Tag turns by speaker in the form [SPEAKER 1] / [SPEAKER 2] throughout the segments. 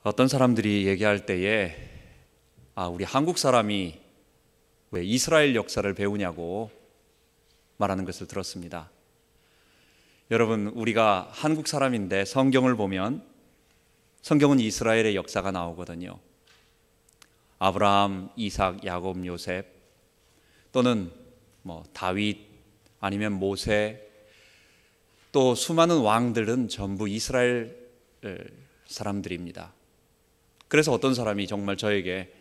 [SPEAKER 1] 어떤 사람들이 얘기할 때에 우리 한국 사람이 왜 이스라엘 역사를 배우냐고 말하는 것을 들었습니다. 여러분, 우리가 한국 사람인데 성경을 보면 성경은 이스라엘의 역사가 나오거든요. 아브라함, 이삭, 야곱, 요셉, 또는 다윗, 아니면 모세, 또 수많은 왕들은 전부 이스라엘 사람들입니다. 그래서 어떤 사람이 정말 저에게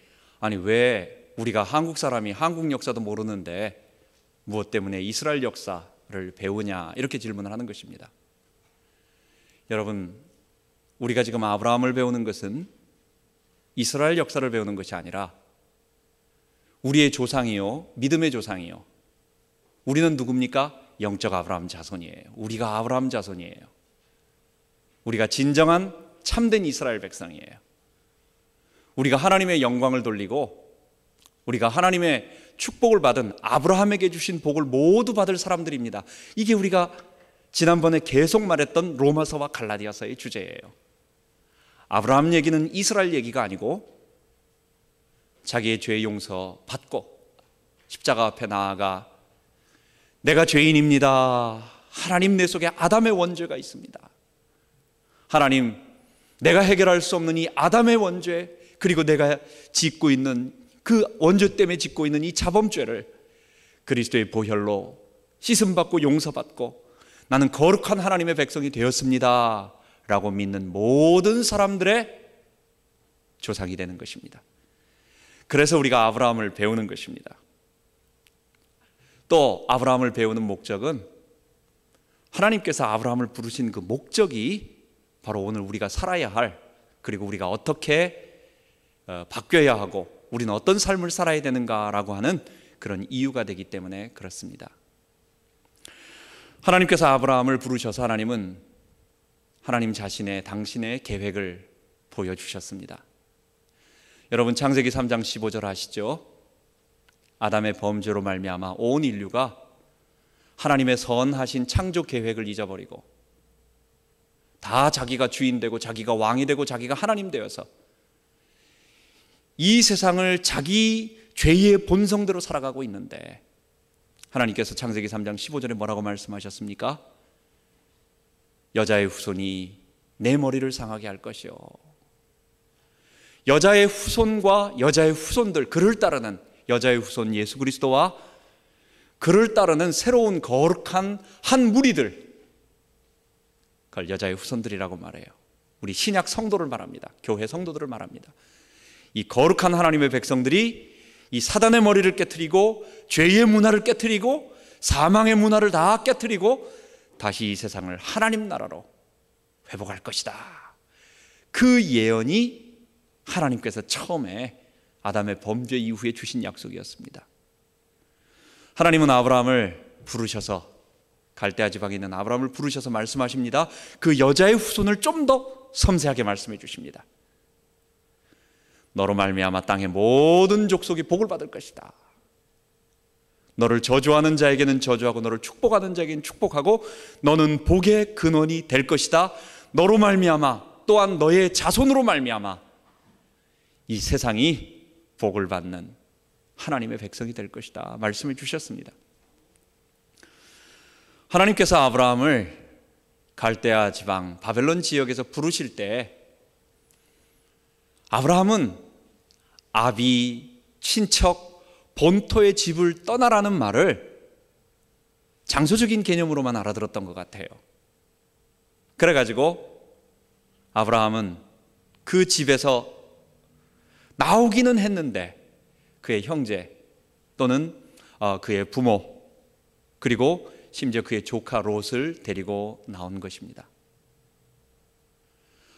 [SPEAKER 1] 왜 우리가 한국 사람이 한국 역사도 모르는데 무엇 때문에 이스라엘 역사를 배우냐, 이렇게 질문을 하는 것입니다. 여러분, 우리가 지금 아브라함을 배우는 것은 이스라엘 역사를 배우는 것이 아니라 우리의 조상이요, 믿음의 조상이요, 우리는 누굽니까? 영적 아브라함 자손이에요. 우리가 아브라함 자손이에요. 우리가 진정한 참된 이스라엘 백성이에요. 우리가 하나님의 영광을 돌리고 우리가 하나님의 축복을 받은 아브라함에게 주신 복을 모두 받을 사람들입니다. 이게 우리가 지난번에 계속 말했던 로마서와 갈라디아서의 주제예요. 아브라함 얘기는 이스라엘 얘기가 아니고 자기의 죄 용서 받고 십자가 앞에 나아가 내가 죄인입니다. 하나님, 내 속에 아담의 원죄가 있습니다. 하나님, 내가 해결할 수 없는 이 아담의 원죄, 그리고 내가 짓고 있는 그 원죄 때문에 짓고 있는 이 자범죄를 그리스도의 보혈로 씻음받고 용서받고 나는 거룩한 하나님의 백성이 되었습니다 라고 믿는 모든 사람들의 조상이 되는 것입니다. 그래서 우리가 아브라함을 배우는 것입니다. 또 아브라함을 배우는 목적은 하나님께서 아브라함을 부르신 그 목적이 바로 오늘 우리가 살아야 할, 그리고 우리가 어떻게 바뀌어야 하고 우리는 어떤 삶을 살아야 되는가라고 하는 그런 이유가 되기 때문에 그렇습니다. 하나님께서 아브라함을 부르셔서 하나님은 하나님 자신의 당신의 계획을 보여주셨습니다. 여러분, 창세기 3장 15절 아시죠? 아담의 범죄로 말미암아 온 인류가 하나님의 선하신 창조 계획을 잊어버리고 다 자기가 주인 되고 자기가 왕이 되고 자기가 하나님 되어서 이 세상을 자기 죄의 본성대로 살아가고 있는데 하나님께서 창세기 3장 15절에 뭐라고 말씀하셨습니까? 여자의 후손이 내 머리를 상하게 할 것이요. 여자의 후손과 여자의 후손들, 그를 따르는 여자의 후손 예수 그리스도와 그를 따르는 새로운 거룩한 한 무리들, 그걸 여자의 후손들이라고 말해요. 우리 신약 성도를 말합니다. 교회 성도들을 말합니다. 이 거룩한 하나님의 백성들이 이 사단의 머리를 깨트리고 죄의 문화를 깨트리고 사망의 문화를 다 깨트리고 다시 이 세상을 하나님 나라로 회복할 것이다. 그 예언이 하나님께서 처음에 아담의 범죄 이후에 주신 약속이었습니다. 하나님은 아브라함을 부르셔서, 갈대아 지방에 있는 아브라함을 부르셔서 말씀하십니다. 그 여자의 후손을 좀 더 섬세하게 말씀해 주십니다. 너로 말미암아 땅의 모든 족속이 복을 받을 것이다. 너를 저주하는 자에게는 저주하고 너를 축복하는 자에게는 축복하고 너는 복의 근원이 될 것이다. 너로 말미암아, 또한 너의 자손으로 말미암아 이 세상이 복을 받는 하나님의 백성이 될 것이다 말씀해 주셨습니다. 하나님께서 아브라함을 갈대아 지방 바벨론 지역에서 부르실 때 아브라함은 아비, 친척, 본토의 집을 떠나라는 말을 장소적인 개념으로만 알아들었던 것 같아요. 그래가지고 아브라함은 그 집에서 나오기는 했는데 그의 형제 또는 그의 부모, 그리고 심지어 그의 조카 롯을 데리고 나온 것입니다.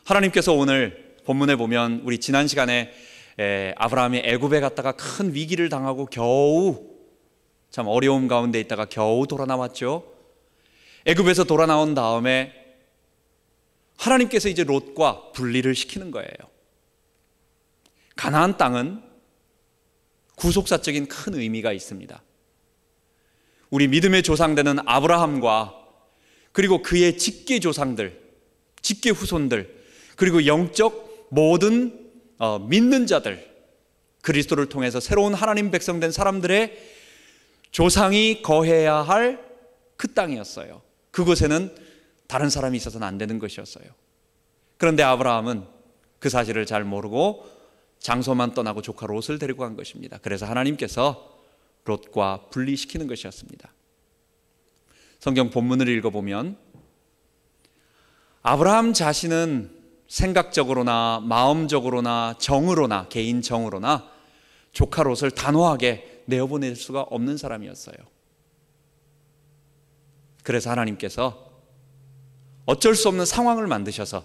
[SPEAKER 1] 하나님께서 오늘 본문에 보면 우리 지난 시간에 아브라함이 애굽에 갔다가 큰 위기를 당하고 겨우, 참 어려움 가운데 있다가 겨우 돌아 나왔죠. 애굽에서 돌아 나온 다음에 하나님께서 이제 롯과 분리를 시키는 거예요. 가나안 땅은 구속사적인 큰 의미가 있습니다. 우리 믿음의 조상되는 아브라함과 그리고 그의 직계 조상들, 직계 후손들, 그리고 영적 모든 믿는 자들, 그리스도를 통해서 새로운 하나님 백성 된 사람들의 조상이 거해야 할 그 땅이었어요. 그곳에는 다른 사람이 있어서는 안 되는 것이었어요. 그런데 아브라함은 그 사실을 잘 모르고 장소만 떠나고 조카 롯을 데리고 간 것입니다. 그래서 하나님께서 롯과 분리시키는 것이었습니다. 성경 본문을 읽어보면 아브라함 자신은 생각적으로나 마음적으로나 정으로나 개인 정으로나 조카 롯을 단호하게 내어보낼 수가 없는 사람이었어요. 그래서 하나님께서 어쩔 수 없는 상황을 만드셔서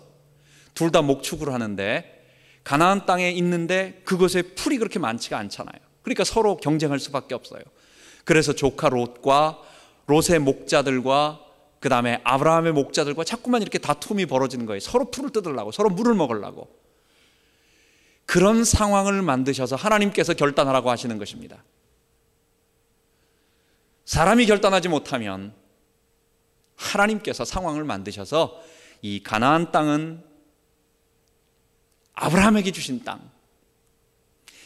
[SPEAKER 1] 둘 다 목축을 하는데 가나안 땅에 있는데 그곳에 풀이 그렇게 많지가 않잖아요. 그러니까 서로 경쟁할 수밖에 없어요. 그래서 조카 롯과 롯의 목자들과 그 다음에 아브라함의 목자들과 자꾸만 이렇게 다툼이 벌어지는 거예요. 서로 풀을 뜯으려고, 서로 물을 먹으려고. 그런 상황을 만드셔서 하나님께서 결단하라고 하시는 것입니다. 사람이 결단하지 못하면 하나님께서 상황을 만드셔서 이 가나안 땅은 아브라함에게 주신 땅.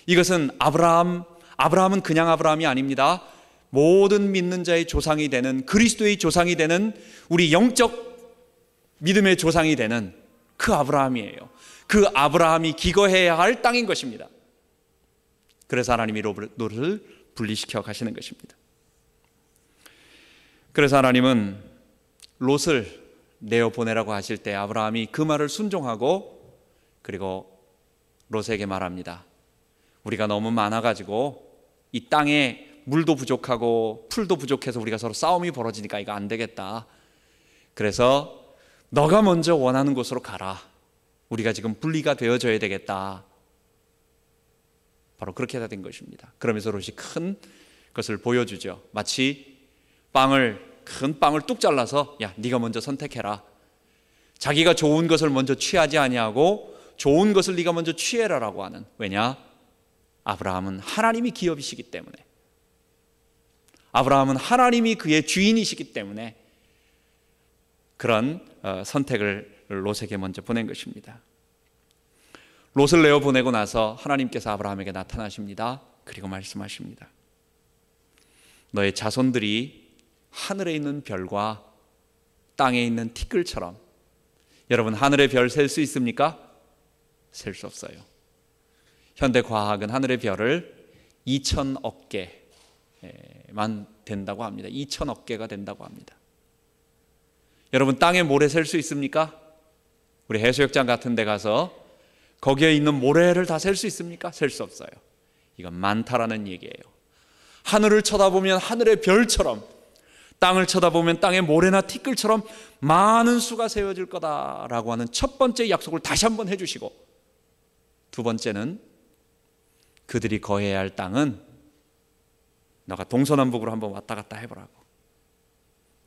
[SPEAKER 1] 이것은 아브라함은 그냥 아브라함이 아닙니다. 모든 믿는 자의 조상이 되는, 그리스도의 조상이 되는, 우리 영적 믿음의 조상이 되는 그 아브라함이에요. 그 아브라함이 기거해야 할 땅인 것입니다. 그래서 하나님이 롯을 분리시켜 가시는 것입니다. 그래서 하나님은 롯을 내어보내라고 하실 때 아브라함이 그 말을 순종하고, 그리고 롯에게 말합니다. 우리가 너무 많아가지고 이 땅에 물도 부족하고 풀도 부족해서 우리가 서로 싸움이 벌어지니까 이거 안 되겠다. 그래서 너가 먼저 원하는 곳으로 가라. 우리가 지금 분리가 되어져야 되겠다. 바로 그렇게 된 것입니다. 그러면서 롯이 큰 것을 보여주죠. 마치 큰 빵을 뚝 잘라서 야, 네가 먼저 선택해라. 자기가 좋은 것을 먼저 취하지 아니하고 좋은 것을 네가 먼저 취해라라고 하는. 왜냐? 아브라함은 하나님이 기업이시기 때문에, 아브라함은 하나님이 그의 주인이시기 때문에 그런 선택을 롯에게 먼저 보낸 것입니다. 롯을 내어 보내고 나서 하나님께서 아브라함에게 나타나십니다. 그리고 말씀하십니다. 너의 자손들이 하늘에 있는 별과 땅에 있는 티끌처럼. 여러분, 하늘의 별 셀 수 있습니까? 셀 수 없어요. 현대 과학은 하늘의 별을 2,000억 개만 된다고 합니다. 2,000억 개가 된다고 합니다. 여러분, 땅에 모래 셀 수 있습니까? 우리 해수욕장 같은 데 가서 거기에 있는 모래를 다 셀 수 있습니까? 셀 수 없어요. 이건 많다라는 얘기예요. 하늘을 쳐다보면 하늘의 별처럼, 땅을 쳐다보면 땅의 모래나 티끌처럼 많은 수가 세워질 거다라고 하는 첫 번째 약속을 다시 한번 해주시고, 두 번째는 그들이 거해야 할 땅은 너가 동서남북으로 한번 왔다 갔다 해보라고.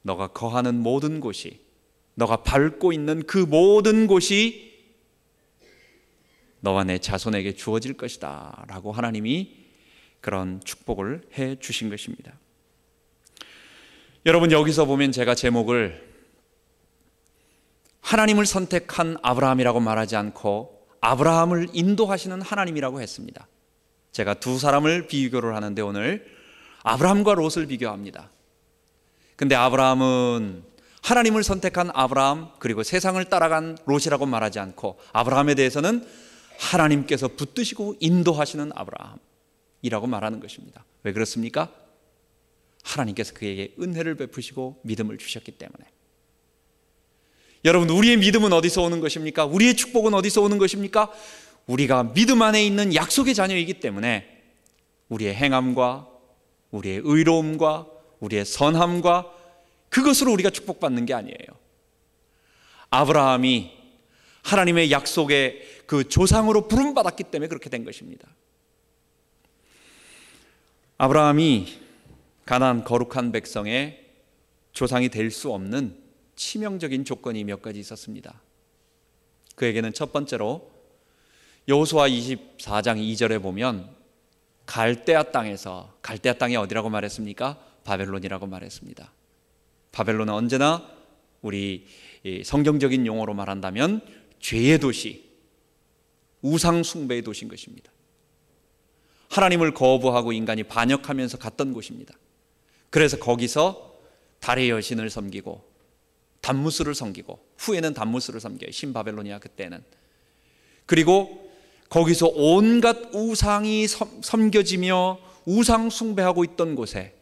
[SPEAKER 1] 너가 거하는 모든 곳이, 너가 밟고 있는 그 모든 곳이 너와 내 자손에게 주어질 것이다 라고 하나님이 그런 축복을 해 주신 것입니다. 여러분, 여기서 보면 제가 제목을 하나님을 선택한 아브라함이라고 말하지 않고 아브라함을 인도하시는 하나님이라고 했습니다. 제가 두 사람을 비교를 하는데 오늘 아브라함과 롯을 비교합니다. 근데 아브라함은 하나님을 선택한 아브라함, 그리고 세상을 따라간 롯이라고 말하지 않고 아브라함에 대해서는 하나님께서 붙드시고 인도하시는 아브라함이라고 말하는 것입니다. 왜 그렇습니까? 하나님께서 그에게 은혜를 베푸시고 믿음을 주셨기 때문에. 여러분, 우리의 믿음은 어디서 오는 것입니까? 우리의 축복은 어디서 오는 것입니까? 우리가 믿음 안에 있는 약속의 자녀이기 때문에 우리의 행함과 우리의 의로움과 우리의 선함과 그것으로 우리가 축복받는 게 아니에요. 아브라함이 하나님의 약속의 그 조상으로 부름받았기 때문에 그렇게 된 것입니다. 아브라함이 가나안 거룩한 백성의 조상이 될 수 없는 치명적인 조건이 몇 가지 있었습니다. 그에게는 첫 번째로 여호수아 24장 2절에 보면 갈대아 땅에서, 갈대아 땅이 어디라고 말했습니까? 바벨론이라고 말했습니다. 바벨론은 언제나 우리 성경적인 용어로 말한다면 죄의 도시, 우상 숭배의 도시인 것입니다. 하나님을 거부하고 인간이 반역하면서 갔던 곳입니다. 그래서 거기서 달의 여신을 섬기고 담무스를 섬기고, 후에는 담무스를 섬겨요. 신바벨로니아 그때는. 그리고 거기서 온갖 우상이 섬겨지며 우상 숭배하고 있던 곳에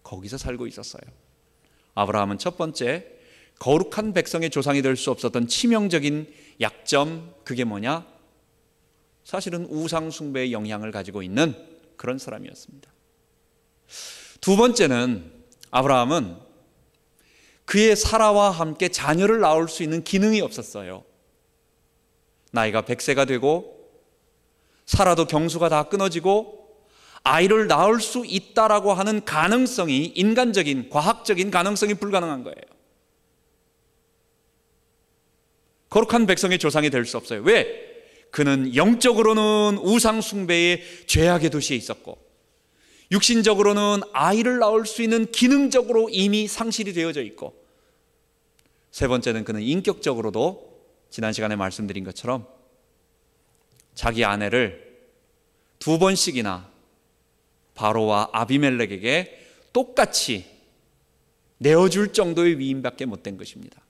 [SPEAKER 1] 거기서 살고 있었어요. 아브라함은 첫 번째, 거룩한 백성의 조상이 될 수 없었던 치명적인 약점, 그게 뭐냐? 사실은 우상 숭배의 영향을 가지고 있는 그런 사람이었습니다. 두 번째는, 아브라함은 그의 사라와 함께 자녀를 낳을 수 있는 기능이 없었어요. 나이가 100세가 되고 사라도 경수가 다 끊어지고 아이를 낳을 수 있다라고 하는 가능성이, 인간적인 과학적인 가능성이 불가능한 거예요. 거룩한 백성의 조상이 될 수 없어요. 왜? 그는 영적으로는 우상 숭배의 죄악의 도시에 있었고, 육신적으로는 아이를 낳을 수 있는 기능적으로 이미 상실이 되어져 있고, 세 번째는 그는 인격적으로도 지난 시간에 말씀드린 것처럼 자기 아내를 2번씩이나 바로와 아비멜렉에게 똑같이 내어줄 정도의 위임밖에 못된 것입니다.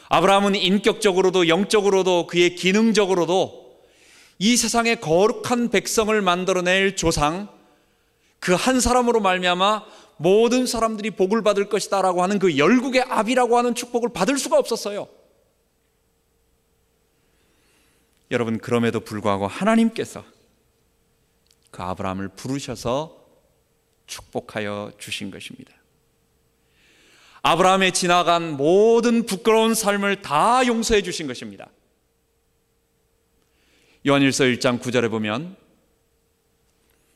[SPEAKER 1] 아브라함은 인격적으로도 영적으로도 그의 기능적으로도 이 세상의 거룩한 백성을 만들어낼 조상, 그 한 사람으로 말미암아 모든 사람들이 복을 받을 것이다 라고 하는 그 열국의 아비라고 하는 축복을 받을 수가 없었어요. 여러분, 그럼에도 불구하고 하나님께서 그 아브라함을 부르셔서 축복하여 주신 것입니다. 아브라함의 지나간 모든 부끄러운 삶을 다 용서해 주신 것입니다. 요한일서 1장 9절에 보면,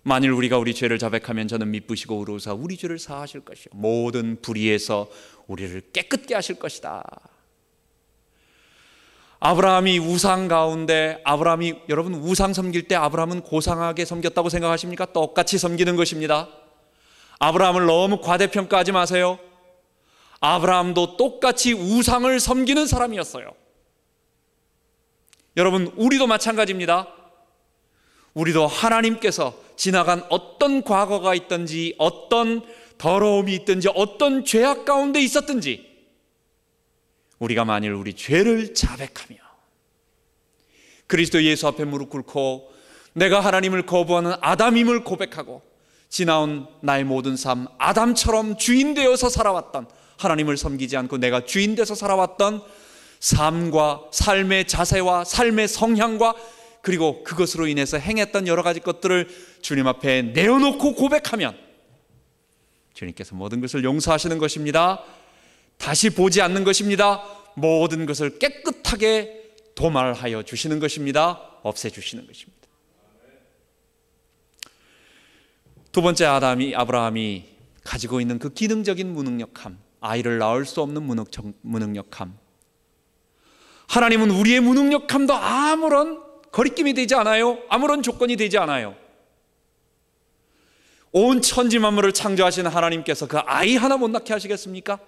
[SPEAKER 1] 만일 우리가 우리 죄를 자백하면 저는 미쁘시고 의로우사 우리 죄를 사하실 것이요 모든 불의에서 우리를 깨끗게 하실 것이다. 아브라함이 우상 가운데, 여러분 우상 섬길 때 아브라함은 고상하게 섬겼다고 생각하십니까? 똑같이 섬기는 것입니다. 아브라함을 너무 과대평가하지 마세요. 아브라함도 똑같이 우상을 섬기는 사람이었어요. 여러분, 우리도 마찬가지입니다. 우리도 하나님께서 지나간 어떤 과거가 있든지, 어떤 더러움이 있든지, 어떤 죄악 가운데 있었든지, 우리가 만일 우리 죄를 자백하며 그리스도 예수 앞에 무릎 꿇고 내가 하나님을 거부하는 아담임을 고백하고 지나온 나의 모든 삶, 아담처럼 주인 되어서 살아왔던, 하나님을 섬기지 않고 내가 주인 되어서 살아왔던 삶과 삶의 자세와 삶의 성향과 그리고 그것으로 인해서 행했던 여러 가지 것들을 주님 앞에 내어놓고 고백하면 주님께서 모든 것을 용서하시는 것입니다. 다시 보지 않는 것입니다. 모든 것을 깨끗하게 도말하여 주시는 것입니다. 없애주시는 것입니다. 두 번째, 아브라함이 가지고 있는 그 기능적인 무능력함, 아이를 낳을 수 없는 무능력함. 하나님은 우리의 무능력함도 아무런 거리낌이 되지 않아요. 아무런 조건이 되지 않아요. 온 천지 만물을 창조하신 하나님께서 그 아이 하나 못 낳게 하시겠습니까?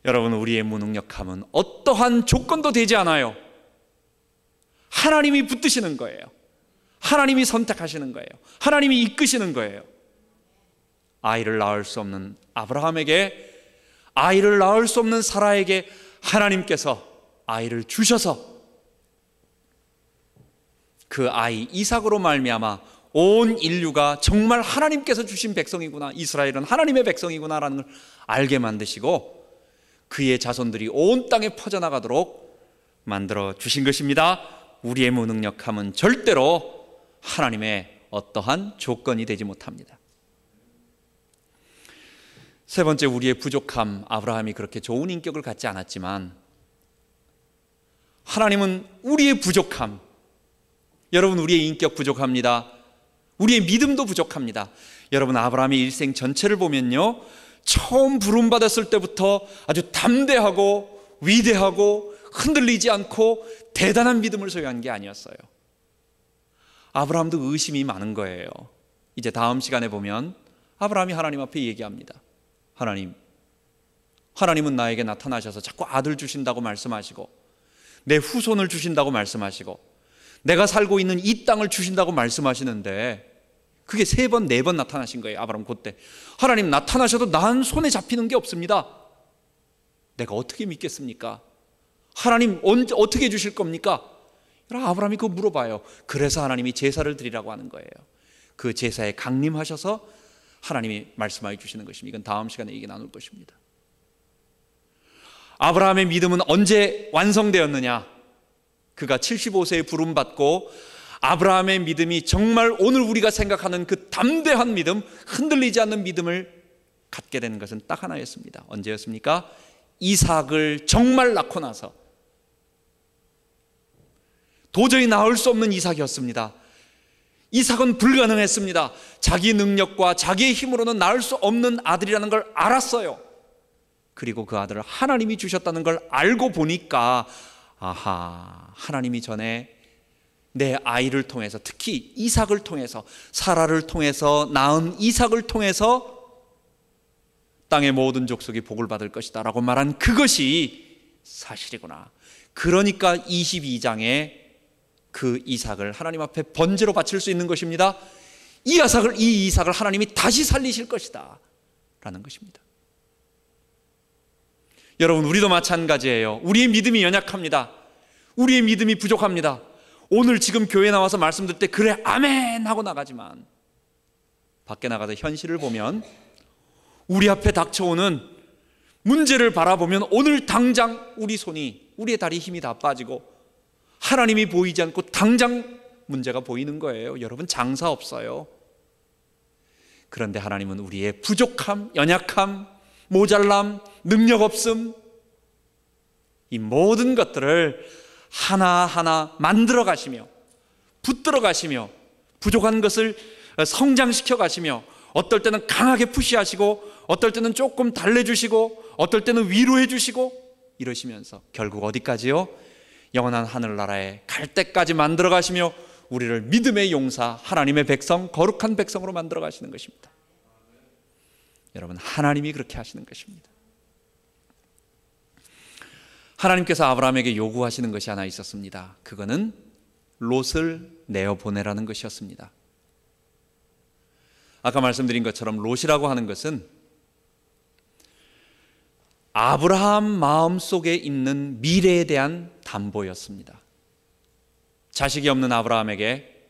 [SPEAKER 1] 여러분, 우리의 무능력함은 어떠한 조건도 되지 않아요. 하나님이 붙드시는 거예요. 하나님이 선택하시는 거예요. 하나님이 이끄시는 거예요. 아이를 낳을 수 없는 아브라함에게, 아이를 낳을 수 없는 사라에게 하나님께서 아이를 주셔서 그 아이 이삭으로 말미암아 온 인류가 정말 하나님께서 주신 백성이구나, 이스라엘은 하나님의 백성이구나라는 걸 알게 만드시고 그의 자손들이 온 땅에 퍼져나가도록 만들어 주신 것입니다. 우리의 무능력함은 절대로 하나님의 어떠한 조건이 되지 못합니다. 세 번째, 우리의 부족함. 아브라함이 그렇게 좋은 인격을 갖지 않았지만 하나님은 우리의 부족함, 여러분, 우리의 인격 부족합니다. 우리의 믿음도 부족합니다. 여러분, 아브라함의 일생 전체를 보면요, 처음 부름받았을 때부터 아주 담대하고 위대하고 흔들리지 않고 대단한 믿음을 소유한 게 아니었어요. 아브라함도 의심이 많은 거예요. 이제 다음 시간에 보면 아브라함이 하나님 앞에 얘기합니다. 하나님은 나에게 나타나셔서 자꾸 아들 주신다고 말씀하시고 내 후손을 주신다고 말씀하시고 내가 살고 있는 이 땅을 주신다고 말씀하시는데 그게 3번, 4번 나타나신 거예요. 아브라함 그때 하나님 나타나셔도 난 손에 잡히는 게 없습니다. 내가 어떻게 믿겠습니까? 하나님 언제 어떻게 주실 겁니까? 아브라함이 그거 물어봐요. 그래서 하나님이 제사를 드리라고 하는 거예요. 그 제사에 강림하셔서 하나님이 말씀하여 주시는 것입니다. 이건 다음 시간에 얘기 나눌 것입니다. 아브라함의 믿음은 언제 완성되었느냐? 그가 75세에 부름받고 아브라함의 믿음이 정말 오늘 우리가 생각하는 그 담대한 믿음, 흔들리지 않는 믿음을 갖게 된 것은 딱 하나였습니다. 언제였습니까? 이삭을 정말 낳고 나서. 도저히 낳을 수 없는 이삭이었습니다. 이삭은 불가능했습니다. 자기 능력과 자기의 힘으로는 낳을 수 없는 아들이라는 걸 알았어요. 그리고 그 아들을 하나님이 주셨다는 걸 알고 보니까 아하, 하나님이 전에 내 아이를 통해서, 특히 이삭을 통해서, 사라를 통해서 낳은 이삭을 통해서 땅의 모든 족속이 복을 받을 것이다 라고 말한 그것이 사실이구나. 그러니까 22장에 그 이삭을 하나님 앞에 번제로 바칠 수 있는 것입니다. 이 이삭을 하나님이 다시 살리실 것이다 라는 것입니다. 여러분, 우리도 마찬가지예요. 우리의 믿음이 연약합니다. 우리의 믿음이 부족합니다. 오늘 지금 교회 나와서 말씀 들을 때 그래 아멘 하고 나가지만 밖에 나가서 현실을 보면 우리 앞에 닥쳐오는 문제를 바라보면 오늘 당장 우리의 다리 힘이 다 빠지고 하나님이 보이지 않고 당장 문제가 보이는 거예요. 여러분, 장사 없어요. 그런데 하나님은 우리의 부족함, 연약함, 모자람, 능력 없음, 이 모든 것들을 하나하나 만들어 가시며 붙들어 가시며 부족한 것을 성장시켜 가시며 어떨 때는 강하게 푸시하시고 어떨 때는 조금 달래주시고 어떨 때는 위로해 주시고 이러시면서 결국 어디까지요? 영원한 하늘나라에 갈 때까지 만들어 가시며 우리를 믿음의 용사, 하나님의 백성, 거룩한 백성으로 만들어 가시는 것입니다. 여러분, 하나님이 그렇게 하시는 것입니다. 하나님께서 아브라함에게 요구하시는 것이 하나 있었습니다. 그거는 롯을 내어보내라는 것이었습니다. 아까 말씀드린 것처럼 롯이라고 하는 것은 아브라함 마음속에 있는 미래에 대한 담보였습니다. 자식이 없는 아브라함에게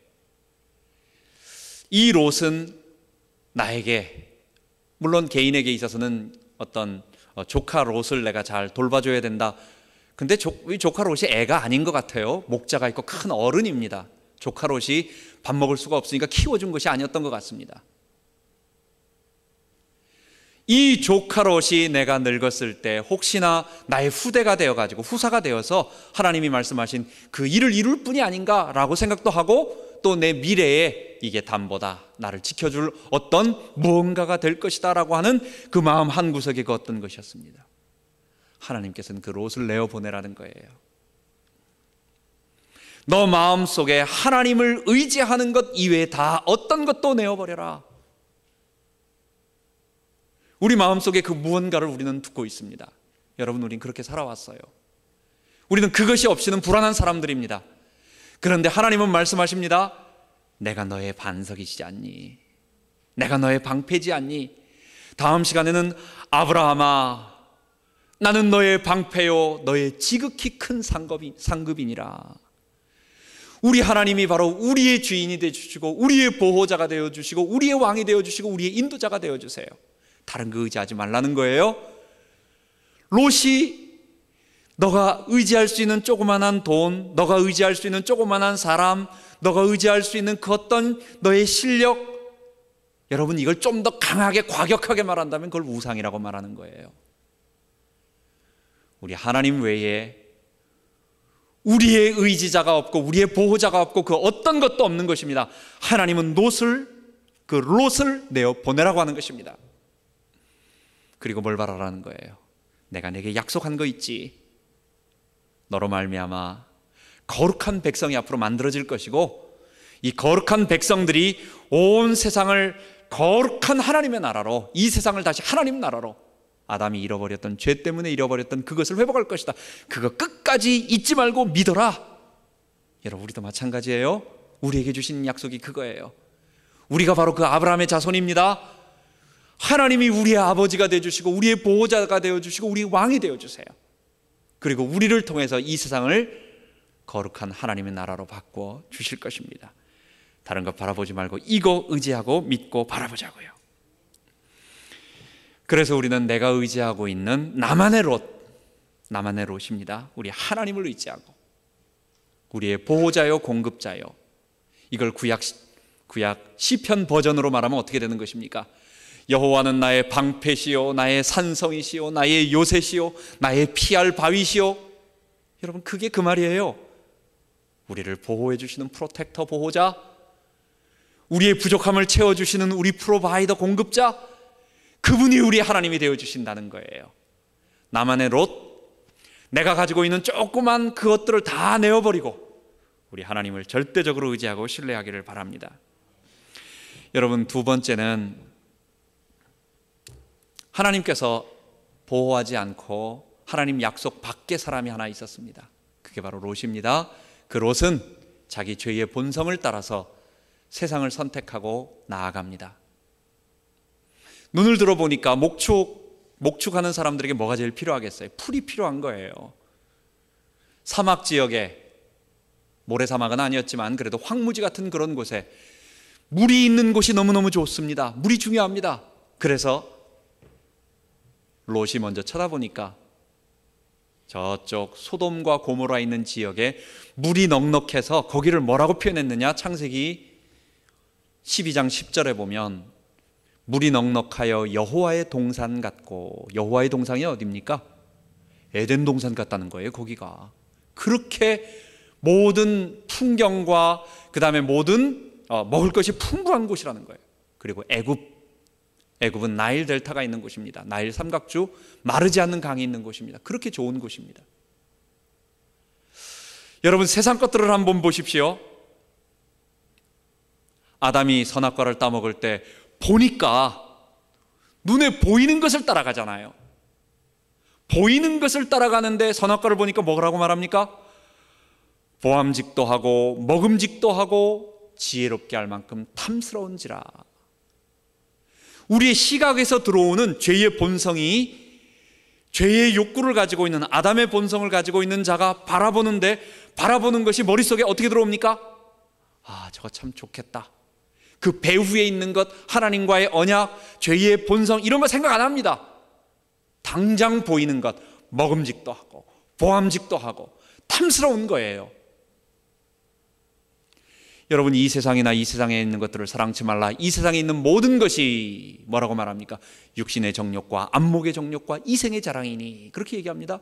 [SPEAKER 1] 이 롯은 나에게, 물론 개인에게 있어서는 어떤 조카 롯을 내가 잘 돌봐줘야 된다. 근데 조카 롯이 애가 아닌 것 같아요. 목자가 있고 큰 어른입니다. 조카 롯이 밥 먹을 수가 없으니까 키워준 것이 아니었던 것 같습니다. 이 조카 롯이 내가 늙었을 때 혹시나 나의 후대가 되어가지고 후사가 되어서 하나님이 말씀하신 그 일을 이룰 뿐이 아닌가라고 생각도 하고 또 내 미래에 이게 담보다, 나를 지켜줄 어떤 무언가가 될 것이다 라고 하는 그 마음 한구석에 그 어떤 것이었습니다. 하나님께서는 그 롯을 내어보내라는 거예요. 너 마음속에 하나님을 의지하는 것 이외에 다 어떤 것도 내어버려라. 우리 마음속에 그 무언가를 우리는 두고 있습니다. 여러분, 우린 그렇게 살아왔어요. 우리는 그것이 없이는 불안한 사람들입니다. 그런데 하나님은 말씀하십니다. 내가 너의 반석이시지 않니? 내가 너의 방패지 않니? 다음 시간에는 아브라함아, 나는 너의 방패요 너의 지극히 큰 상급이니라. 우리 하나님이 바로 우리의 주인이 되어주시고 우리의 보호자가 되어주시고 우리의 왕이 되어주시고 우리의 인도자가 되어주세요. 다른 거 의지하지 말라는 거예요. 롯이 너가 의지할 수 있는 조그만한 돈, 너가 의지할 수 있는 조그만한 사람, 너가 의지할 수 있는 그 어떤 너의 실력, 여러분, 이걸 좀 더 강하게 과격하게 말한다면 그걸 우상이라고 말하는 거예요. 우리 하나님 외에 우리의 의지자가 없고 우리의 보호자가 없고 그 어떤 것도 없는 것입니다. 하나님은 롯을 내어 보내라고 하는 것입니다. 그리고 뭘 바라라는 거예요? 내가 내게 약속한 거 있지. 너로 말미암아 거룩한 백성이 앞으로 만들어질 것이고 이 거룩한 백성들이 온 세상을 거룩한 하나님의 나라로, 이 세상을 다시 하나님 나라로 아담이 잃어버렸던, 죄 때문에 잃어버렸던 그것을 회복할 것이다. 그거 끝까지 잊지 말고 믿어라. 여러분, 우리도 마찬가지예요. 우리에게 주신 약속이 그거예요. 우리가 바로 그 아브라함의 자손입니다. 하나님이 우리의 아버지가 되어주시고 우리의 보호자가 되어주시고 우리의 왕이 되어주세요. 그리고 우리를 통해서 이 세상을 거룩한 하나님의 나라로 바꿔 주실 것입니다. 다른 것 바라보지 말고 이거 의지하고 믿고 바라보자고요. 그래서 우리는 내가 의지하고 있는 나만의 롯입니다. 우리 하나님을 의지하고 우리의 보호자요 공급자요. 이걸 구약 시편 버전으로 말하면 어떻게 되는 것입니까? 여호와는 나의 방패시요 나의 산성이시요 나의 요새시요 나의 피할 바위시요. 여러분, 그게 그 말이에요. 우리를 보호해 주시는 프로텍터, 보호자, 우리의 부족함을 채워주시는 우리 프로바이더, 공급자, 그분이 우리 하나님이 되어주신다는 거예요. 나만의 롯, 내가 가지고 있는 조그만 그것들을 다 내어버리고 우리 하나님을 절대적으로 의지하고 신뢰하기를 바랍니다. 여러분, 두 번째는 하나님께서 보호하지 않고 하나님 약속 밖의 사람이 하나 있었습니다. 그게 바로 롯입니다. 그 롯은 자기 죄의 본성을 따라서 세상을 선택하고 나아갑니다. 눈을 들어보니까 목축하는 사람들에게 뭐가 제일 필요하겠어요? 풀이 필요한 거예요. 사막 지역에, 모래사막은 아니었지만 그래도 황무지 같은 그런 곳에 물이 있는 곳이 너무너무 좋습니다. 물이 중요합니다. 그래서 롯이 먼저 쳐다보니까 저쪽 소돔과 고모라 있는 지역에 물이 넉넉해서 거기를 뭐라고 표현했느냐? 창세기 12장 10절에 보면 물이 넉넉하여 여호와의 동산 같고, 여호와의 동산이 어디입니까? 에덴 동산 같다는 거예요. 거기가 그렇게 모든 풍경과 그 다음에 모든 먹을 것이 풍부한 곳이라는 거예요. 그리고 애굽은 나일 델타가 있는 곳입니다. 나일 삼각주, 마르지 않는 강이 있는 곳입니다. 그렇게 좋은 곳입니다. 여러분, 세상 것들을 한번 보십시오. 아담이 선악과를 따먹을 때 보니까 눈에 보이는 것을 따라가잖아요. 보이는 것을 따라가는데 선악과를 보니까 뭐라고 말합니까? 보암직도 하고 먹음직도 하고 지혜롭게 할 만큼 탐스러운지라. 우리의 시각에서 들어오는 죄의 본성이, 죄의 욕구를 가지고 있는 아담의 본성을 가지고 있는 자가 바라보는데, 바라보는 것이 머릿속에 어떻게 들어옵니까? 아, 저거 참 좋겠다. 그 배후에 있는 것, 하나님과의 언약, 죄의 본성, 이런 거 생각 안 합니다. 당장 보이는 것, 먹음직도 하고 보암직도 하고 탐스러운 거예요. 여러분, 이 세상이나 이 세상에 있는 것들을 사랑치 말라. 이 세상에 있는 모든 것이 뭐라고 말합니까? 육신의 정욕과 안목의 정욕과 이생의 자랑이니, 그렇게 얘기합니다.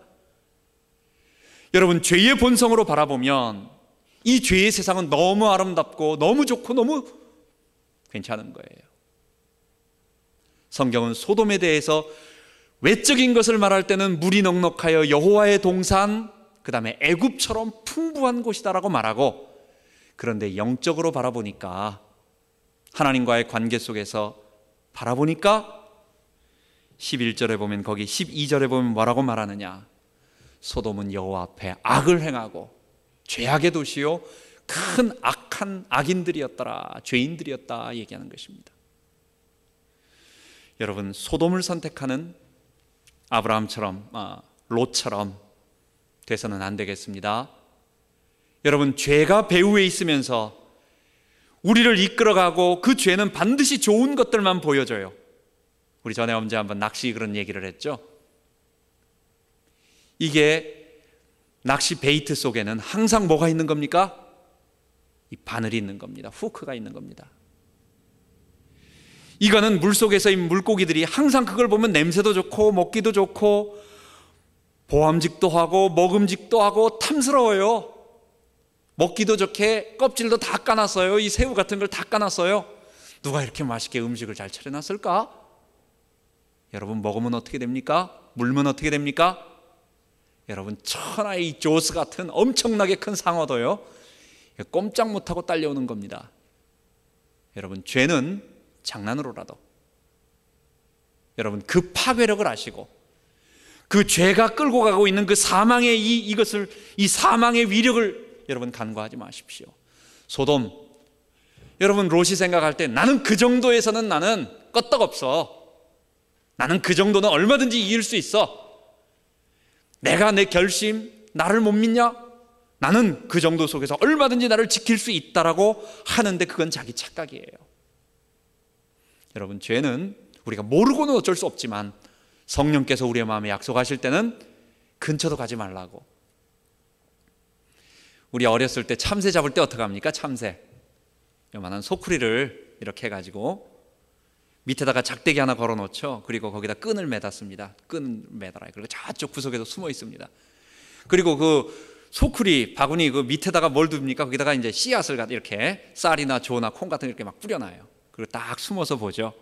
[SPEAKER 1] 여러분, 죄의 본성으로 바라보면 이 죄의 세상은 너무 아름답고 너무 좋고 너무 괜찮은 거예요. 성경은 소돔에 대해서 외적인 것을 말할 때는 물이 넉넉하여 여호와의 동산, 그 다음에 애굽처럼 풍부한 곳이다라고 말하고, 그런데 영적으로 바라보니까, 하나님과의 관계 속에서 바라보니까 11절에 보면, 거기 12절에 보면 뭐라고 말하느냐? 소돔은 여호와 앞에 악을 행하고 죄악의 도시요 큰 악한 악인들이었더라, 죄인들이었다 얘기하는 것입니다. 여러분, 소돔을 선택하는 아브라함처럼, 롯처럼 돼서는 안 되겠습니다. 여러분, 죄가 배후에 있으면서 우리를 이끌어가고 그 죄는 반드시 좋은 것들만 보여줘요. 우리 전에 언제 한번 낚시 그런 얘기를 했죠. 이게 낚시 베이트 속에는 항상 뭐가 있는 겁니까? 이 바늘이 있는 겁니다. 후크가 있는 겁니다. 이거는 물속에서의 물고기들이 항상 그걸 보면 냄새도 좋고 먹기도 좋고 보암직도 하고 먹음직도 하고 탐스러워요. 먹기도 좋게 껍질도 다 까놨어요. 이 새우 같은 걸 다 까놨어요. 누가 이렇게 맛있게 음식을 잘 차려놨을까? 여러분, 먹으면 어떻게 됩니까? 물면 어떻게 됩니까? 여러분, 천하의 조스 같은 엄청나게 큰 상어도요, 꼼짝 못하고 딸려오는 겁니다. 여러분, 죄는 장난으로라도, 여러분, 그 파괴력을 아시고 그 죄가 끌고 가고 있는 그 사망의 이 사망의 위력을 여러분 간과하지 마십시오. 소돔, 여러분 롯이 생각할 때 나는 그 정도에서는 나는 끄떡없어. 나는 그 정도는 얼마든지 이길 수 있어. 내가 내 결심, 나를 못 믿냐? 나는 그 정도 속에서 얼마든지 나를 지킬 수 있다라고 하는데 그건 자기 착각이에요. 여러분, 죄는 우리가 모르고는 어쩔 수 없지만 성령께서 우리의 마음에 약속하실 때는 근처도 가지 말라고. 우리 어렸을 때 참새 잡을 때 어떻게 합니까? 참새 요만한 소쿠리를 이렇게 해가지고 밑에다가 작대기 하나 걸어 놓죠. 그리고 거기다 끈을 매닫습니다. 끈 매달아요. 그리고 저쪽 구석에도 숨어 있습니다. 그리고 그 소쿠리 바구니 그 밑에다가 뭘 둡니까? 거기다가 이제 씨앗을 이렇게 쌀이나 조나 콩 같은 거 이렇게 막 뿌려놔요. 그리고 딱 숨어서 보죠.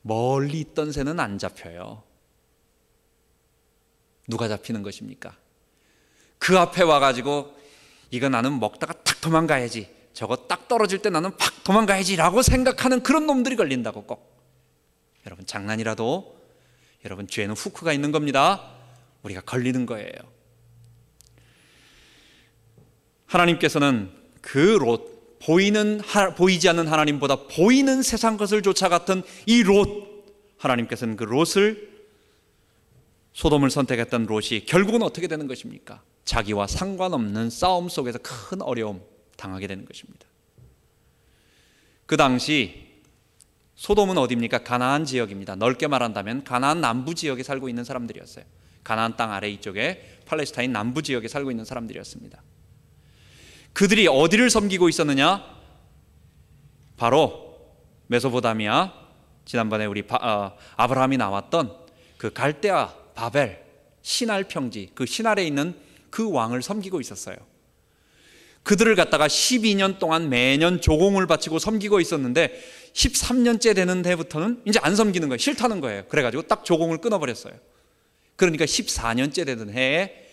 [SPEAKER 1] 멀리 있던 새는 안 잡혀요. 누가 잡히는 것입니까? 그 앞에 와가지고 이거 나는 먹다가 탁 도망가야지, 저거 딱 떨어질 때 나는 팍 도망가야지 라고 생각하는 그런 놈들이 걸린다고. 꼭 여러분, 장난이라도 여러분 죄는 후크가 있는 겁니다. 우리가 걸리는 거예요. 하나님께서는 그 롯, 보이지 않는 하나님보다 보이는 세상 것을 쫓아갔던 이 롯, 하나님께서는 그 롯을, 소돔을 선택했던 롯이 결국은 어떻게 되는 것입니까? 자기와 상관없는 싸움 속에서 큰 어려움 당하게 되는 것입니다. 그 당시 소돔은 어디입니까? 가나안 지역입니다. 넓게 말한다면 가나안 남부 지역에 살고 있는 사람들이었어요. 가나안 땅 아래 이쪽에 팔레스타인 남부 지역에 살고 있는 사람들이었습니다. 그들이 어디를 섬기고 있었느냐? 바로 메소포타미아, 지난번에 우리 아브라함이 나왔던 그 갈대아 바벨 신할 평지, 그 신할에 있는 그 왕을 섬기고 있었어요. 그들을 갖다가 12년 동안 매년 조공을 바치고 섬기고 있었는데 13년째 되는 해부터는 이제 안 섬기는 거예요. 싫다는 거예요. 그래가지고 딱 조공을 끊어버렸어요. 그러니까 14년째 되던 해에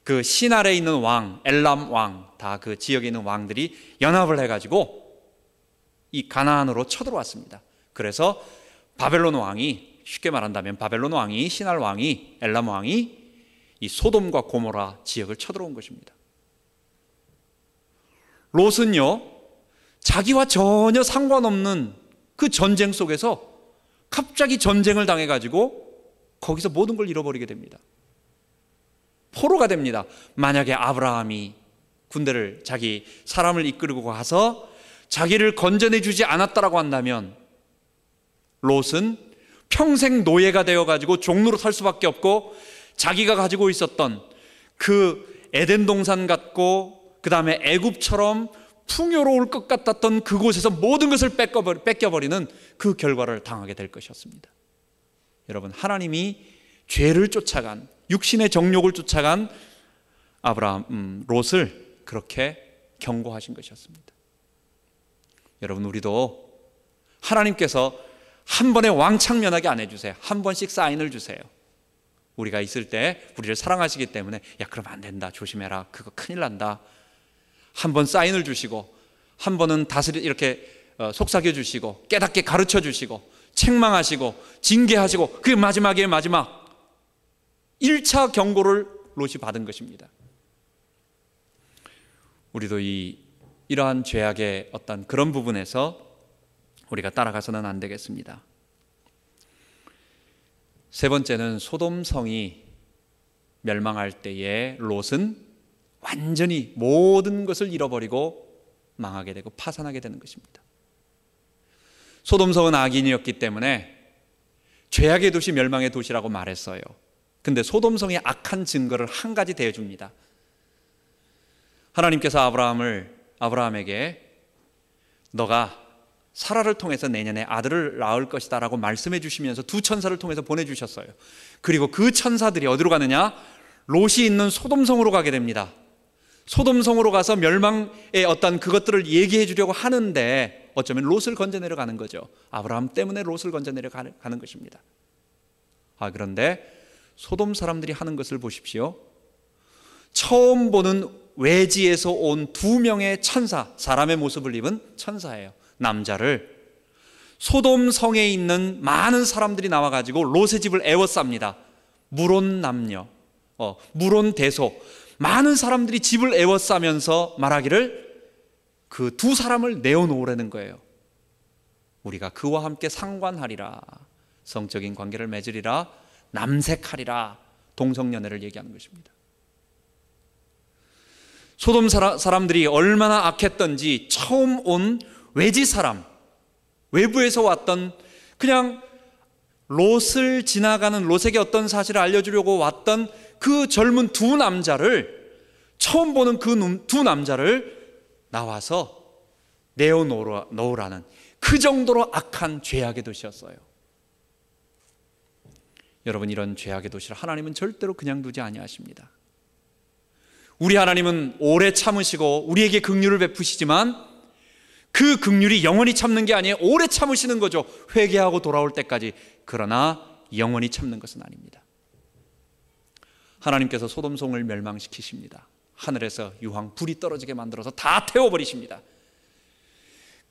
[SPEAKER 1] 그 신할에 있는 왕, 엘람 왕, 다 그 지역에 있는 왕들이 연합을 해가지고 이 가나안으로 쳐들어왔습니다. 그래서 바벨론 왕이, 쉽게 말한다면 바벨론 왕이, 신할 왕이, 엘람 왕이 이 소돔과 고모라 지역을 쳐들어온 것입니다. 롯은요, 자기와 전혀 상관없는 그 전쟁 속에서 갑자기 전쟁을 당해가지고 거기서 모든 걸 잃어버리게 됩니다. 포로가 됩니다. 만약에 아브라함이 군대를, 자기 사람을 이끌고 가서 자기를 건져내 주지 않았다라고 한다면 롯은 평생 노예가 되어가지고 종로로 살 수밖에 없고, 자기가 가지고 있었던 그 에덴 동산 같고 그 다음에 애굽처럼 풍요로울 것 같았던 그곳에서 모든 것을 뺏겨버리는 그 결과를 당하게 될 것이었습니다. 여러분, 하나님이 죄를 쫓아간, 육신의 정욕을 쫓아간 롯을 그렇게 경고하신 것이었습니다. 여러분, 우리도 하나님께서 한 번에 왕창면하게 안 해주세요. 한 번씩 사인을 주세요. 우리가 있을 때 우리를 사랑하시기 때문에, 야, 그러면 안 된다, 조심해라, 그거 큰일 난다, 한 번 사인을 주시고, 한 번은 이렇게 속삭여 주시고, 깨닫게 가르쳐 주시고, 책망하시고, 징계하시고, 그게 마지막에 마지막 1차 경고를 롯이 받은 것입니다. 우리도 이러한 죄악의 어떤 그런 부분에서 우리가 따라가서는 안 되겠습니다. 세 번째는 소돔 성이 멸망할 때에 롯은 완전히 모든 것을 잃어버리고 망하게 되고 파산하게 되는 것입니다. 소돔 성은 악인이었기 때문에 죄악의 도시, 멸망의 도시라고 말했어요. 근데 소돔 성의 악한 증거를 한 가지 대줍니다. 하나님께서 아브라함에게 너가 사라를 통해서 내년에 아들을 낳을 것이다 라고 말씀해 주시면서 두 천사를 통해서 보내주셨어요. 그리고 그 천사들이 어디로 가느냐? 롯이 있는 소돔성으로 가게 됩니다. 소돔성으로 가서 멸망의 어떤 그것들을 얘기해 주려고 하는데 어쩌면 롯을 건져내려 가는 거죠. 아브라함 때문에 롯을 건져내려 가는 것입니다. 그런데 소돔 사람들이 하는 것을 보십시오. 처음 보는 외지에서 온 2명의 천사, 사람의 모습을 입은 천사예요. 남자를 소돔 성에 있는 많은 사람들이 나와가지고 롯의 집을 에워쌉니다. 물온 남녀, 물온 대소, 많은 사람들이 집을 에워싸면서 말하기를 그 두 사람을 내어놓으라는 거예요. 우리가 그와 함께 상관하리라, 성적인 관계를 맺으리라, 남색하리라, 동성연애를 얘기하는 것입니다. 소돔 사람들이 얼마나 악했던지 처음 온 외지 사람, 외부에서 왔던, 그냥 롯을 지나가는 롯에게 어떤 사실을 알려주려고 왔던 그 젊은 두 남자를, 처음 보는 그 두 남자를 나와서 내어놓으라는 그 정도로 악한 죄악의 도시였어요. 여러분, 이런 죄악의 도시를 하나님은 절대로 그냥 두지 아니하십니다. 우리 하나님은 오래 참으시고 우리에게 긍휼을 베푸시지만 그 긍휼이 영원히 참는 게 아니에요. 오래 참으시는 거죠. 회개하고 돌아올 때까지. 그러나 영원히 참는 것은 아닙니다. 하나님께서 소돔성을 멸망시키십니다. 하늘에서 유황 불이 떨어지게 만들어서 다 태워버리십니다.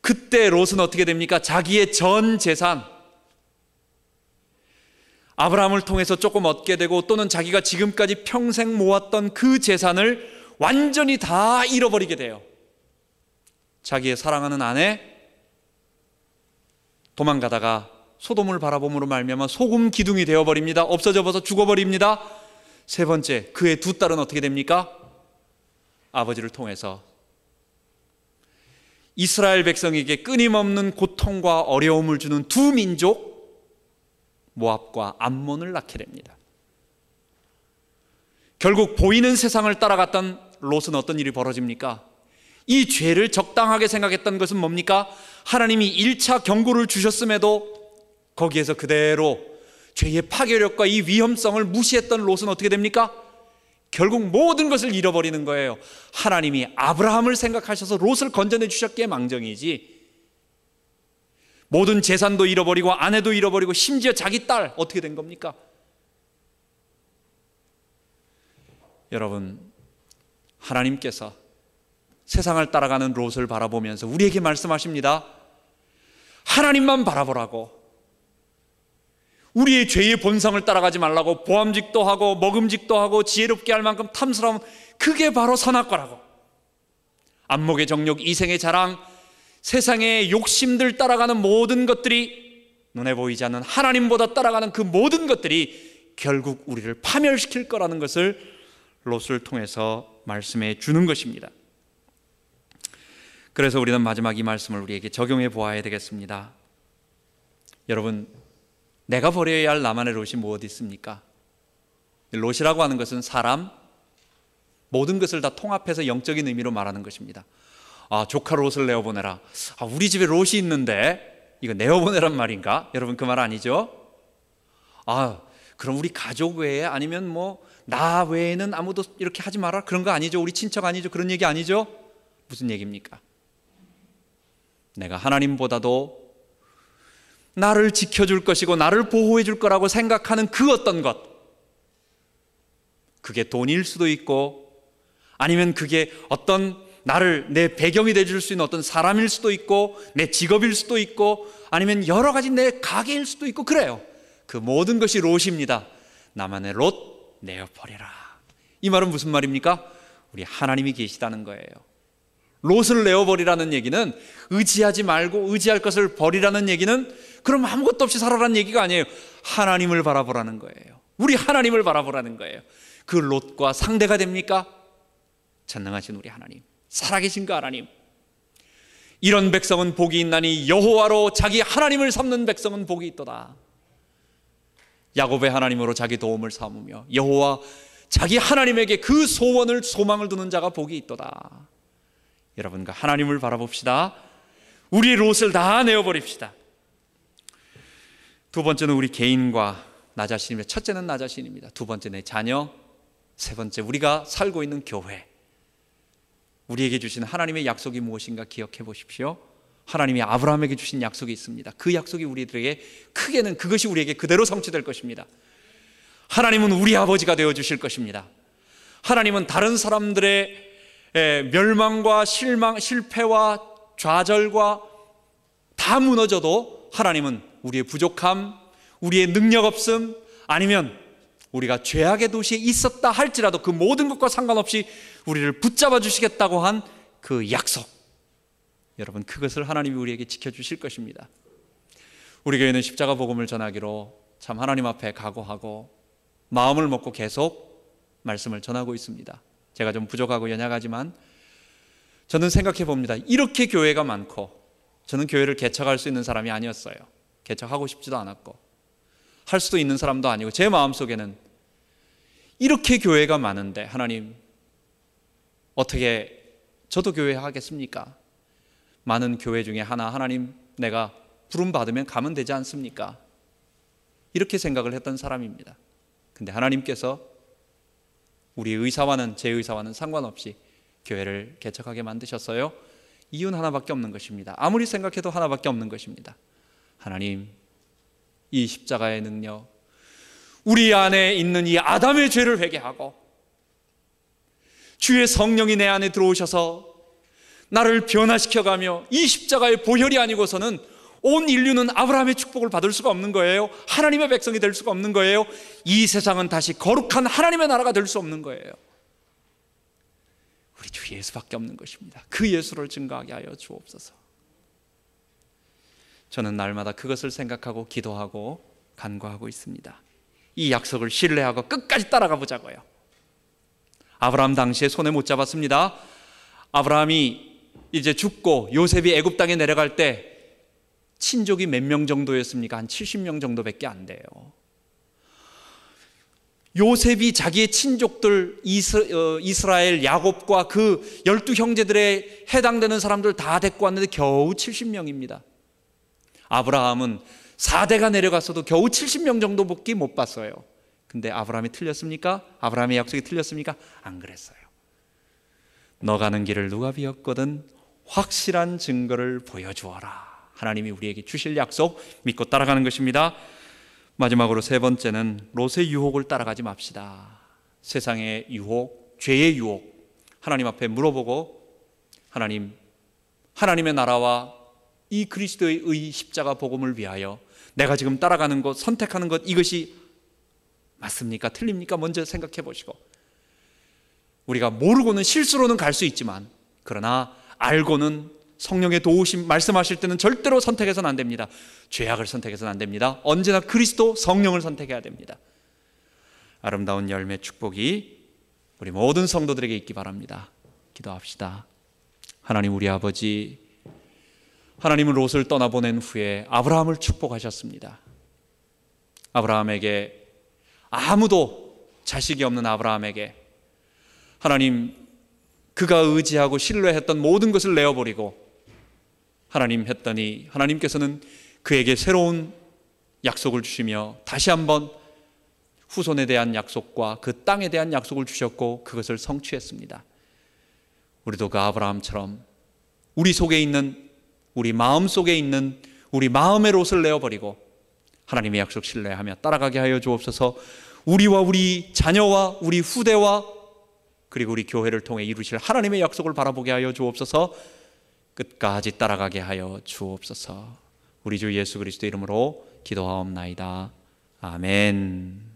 [SPEAKER 1] 그때 롯은 어떻게 됩니까? 자기의 전 재산, 아브라함을 통해서 조금 얻게 되고 또는 자기가 지금까지 평생 모았던 그 재산을 완전히 다 잃어버리게 돼요. 자기의 사랑하는 아내, 도망가다가 소돔을 바라봄으로 말미암아 소금 기둥이 되어버립니다. 없어져 버서 죽어버립니다. 세 번째, 그의 두 딸은 어떻게 됩니까? 아버지를 통해서 이스라엘 백성에게 끊임없는 고통과 어려움을 주는 두 민족, 모압과 암몬을 낳게 됩니다. 결국 보이는 세상을 따라갔던 롯은 어떤 일이 벌어집니까? 이 죄를 적당하게 생각했던 것은 뭡니까? 하나님이 1차 경고를 주셨음에도 거기에서 그대로 죄의 파괴력과 이 위험성을 무시했던 롯은 어떻게 됩니까? 결국 모든 것을 잃어버리는 거예요. 하나님이 아브라함을 생각하셔서 롯을 건져내 주셨기에 망정이지, 모든 재산도 잃어버리고 아내도 잃어버리고 심지어 자기 딸 어떻게 된 겁니까? 여러분, 하나님께서 세상을 따라가는 롯을 바라보면서 우리에게 말씀하십니다. 하나님만 바라보라고. 우리의 죄의 본성을 따라가지 말라고. 보암직도 하고 먹음직도 하고 지혜롭게 할 만큼 탐스러운, 그게 바로 선악과라고. 안목의 정욕, 이생의 자랑, 세상의 욕심들 따라가는 모든 것들이, 눈에 보이지 않는 하나님보다 따라가는 그 모든 것들이 결국 우리를 파멸시킬 거라는 것을 롯을 통해서 말씀해 주는 것입니다. 그래서 우리는 마지막 이 말씀을 우리에게 적용해 보아야 되겠습니다. 여러분, 내가 버려야 할 나만의 롯이 무엇이 있습니까? 롯이라고 하는 것은 사람, 모든 것을 다 통합해서 영적인 의미로 말하는 것입니다. 조카 롯을 내어보내라. 우리 집에 롯이 있는데 이거 내어보내란 말인가? 여러분, 그 말 아니죠? 그럼 우리 가족 외에, 아니면 나 외에는 아무도 이렇게 하지 마라, 그런 거 아니죠? 우리 친척 아니죠? 그런 얘기 아니죠? 무슨 얘기입니까? 내가 하나님보다도 나를 지켜줄 것이고 나를 보호해 줄 거라고 생각하는 그 어떤 것, 그게 돈일 수도 있고, 아니면 그게 어떤 내 배경이 돼줄 수 있는 어떤 사람일 수도 있고, 내 직업일 수도 있고, 아니면 여러 가지 내 가게일 수도 있고, 그래요. 그 모든 것이 롯입니다. 나만의 롯 내어버려라. 이 말은 무슨 말입니까? 우리 하나님이 계시다는 거예요. 롯을 내어버리라는 얘기는 의지하지 말고 의지할 것을 버리라는 얘기는 그럼 아무것도 없이 살아라는 얘기가 아니에요. 하나님을 바라보라는 거예요. 우리 하나님을 바라보라는 거예요. 그 롯과 상대가 됩니까? 전능하신 우리 하나님, 살아계신 그 하나님. 이런 백성은 복이 있나니 여호와로 자기 하나님을 삼는 백성은 복이 있도다. 야곱의 하나님으로 자기 도움을 삼으며 여호와 자기 하나님에게 그 소원을, 소망을 두는 자가 복이 있도다. 여러분과 하나님을 바라봅시다. 우리 롯을 다 내어버립시다. 두 번째는 우리 개인과 나 자신입니다. 첫째는 나 자신입니다. 두 번째 내 자녀, 세 번째 우리가 살고 있는 교회. 우리에게 주신 하나님의 약속이 무엇인가 기억해 보십시오. 하나님이 아브라함에게 주신 약속이 있습니다. 그 약속이 우리들에게, 크게는 그것이 우리에게 그대로 성취될 것입니다. 하나님은 우리 아버지가 되어 주실 것입니다. 하나님은 다른 사람들의 멸망과 실패와 좌절과 다 무너져도 하나님은 우리의 부족함, 우리의 능력 없음, 아니면 우리가 죄악의 도시에 있었다 할지라도 그 모든 것과 상관없이 우리를 붙잡아 주시겠다고 한 그 약속, 여러분, 그것을 하나님이 우리에게 지켜주실 것입니다. 우리 교회는 십자가 복음을 전하기로 참 하나님 앞에 각오하고 마음을 먹고 계속 말씀을 전하고 있습니다. 제가 좀 부족하고 연약하지만 저는 생각해 봅니다. 이렇게 교회가 많고, 저는 교회를 개척할 수 있는 사람이 아니었어요. 개척하고 싶지도 않았고 할 수도 있는 사람도 아니고, 제 마음속에는 이렇게 교회가 많은데 하나님, 어떻게 저도 교회 하겠습니까? 많은 교회 중에 하나, 하나님 내가 부름 받으면 가면 되지 않습니까? 이렇게 생각을 했던 사람입니다. 근데 하나님께서 우리 의사와는, 제 의사와는 상관없이 교회를 개척하게 만드셨어요. 이유는 하나밖에 없는 것입니다. 아무리 생각해도 하나밖에 없는 것입니다. 하나님, 이 십자가의 능력, 우리 안에 있는 이 아담의 죄를 회개하고 주의 성령이 내 안에 들어오셔서 나를 변화시켜가며 이 십자가의 보혈이 아니고서는 온 인류는 아브라함의 축복을 받을 수가 없는 거예요. 하나님의 백성이 될 수가 없는 거예요. 이 세상은 다시 거룩한 하나님의 나라가 될 수 없는 거예요. 우리 주 예수밖에 없는 것입니다. 그 예수를 증거하게 하여 주옵소서. 저는 날마다 그것을 생각하고 기도하고 간구하고 있습니다. 이 약속을 신뢰하고 끝까지 따라가 보자고요. 아브라함 당시에 손에 못 잡았습니다. 아브라함이 이제 죽고 요셉이 애굽 땅에 내려갈 때 친족이 몇 명 정도였습니까? 한 70명 정도밖에 안 돼요. 요셉이 자기의 친족들 이스라엘 야곱과 그 12형제들에 해당되는 사람들 다 데리고 왔는데 겨우 70명입니다. 아브라함은 4대가 내려갔어도 겨우 70명 정도밖에 못 봤어요. 근데 아브라함이 틀렸습니까? 아브라함의 약속이 틀렸습니까? 안 그랬어요. 너 가는 길을 누가 비었거든 확실한 증거를 보여주어라. 하나님이 우리에게 주실 약속 믿고 따라가는 것입니다. 마지막으로 세 번째는 롯의 유혹을 따라가지 맙시다. 세상의 유혹, 죄의 유혹, 하나님 앞에 물어보고 하나님의 나라와 이 그리스도의 십자가 복음을 위하여 내가 지금 따라가는 것, 선택하는 것, 이것이 맞습니까? 틀립니까? 먼저 생각해 보시고, 우리가 모르고는 실수로는 갈 수 있지만, 그러나 알고는 성령의 도우심 말씀하실 때는 절대로 선택해서는 안 됩니다. 죄악을 선택해서는 안 됩니다. 언제나 그리스도, 성령을 선택해야 됩니다. 아름다운 열매 축복이 우리 모든 성도들에게 있기 바랍니다. 기도합시다. 하나님, 우리 아버지, 하나님은 롯을 떠나보낸 후에 아브라함을 축복하셨습니다. 아브라함에게, 아무도 자식이 없는 아브라함에게 하나님, 그가 의지하고 신뢰했던 모든 것을 내어버리고 하나님 했더니 하나님께서는 그에게 새로운 약속을 주시며 다시 한번 후손에 대한 약속과 그 땅에 대한 약속을 주셨고 그것을 성취했습니다. 우리도 그 아브라함처럼 우리 속에 있는, 우리 마음 속에 있는 우리 마음의 롯을 내어버리고 하나님의 약속 신뢰하며 따라가게 하여 주옵소서. 우리와 우리 자녀와 우리 후대와 그리고 우리 교회를 통해 이루실 하나님의 약속을 바라보게 하여 주옵소서. 끝까지 따라가게 하여 주옵소서. 우리 주 예수 그리스도 이름으로 기도하옵나이다. 아멘.